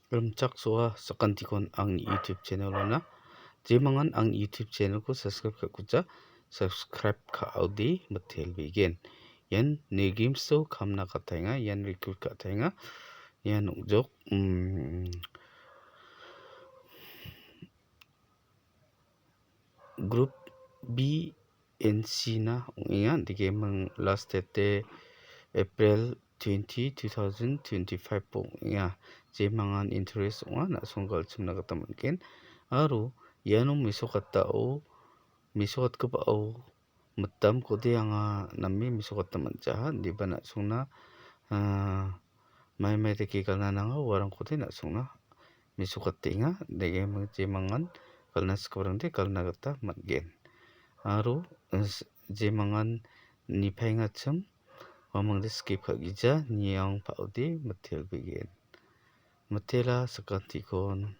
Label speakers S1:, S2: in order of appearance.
S1: Rumcak suah sekantikon ang YouTube channel na. Jemangan ang YouTube channel ko subscribe ka kuja. Subscribe ka audi betel begin. Yan negim so kamna katanga yan recruit katanga. Yan ujok group B and C na yan dige mang last date April 20, 2025 po nga jemangan interest nga na sunggal chimna katamankin aru yanong misukat tao misukat ka pao matam ko di nga nami misukat taman jahan di ba na sungna may tekikal na nga warang ko di na sungna misukat tinga dige mang jemangan kalnas kurang di kalna kata matgen aru jemangan nipai nga chim Wamang di skip ka gija niyang paudi matil begin. Matila sekantikon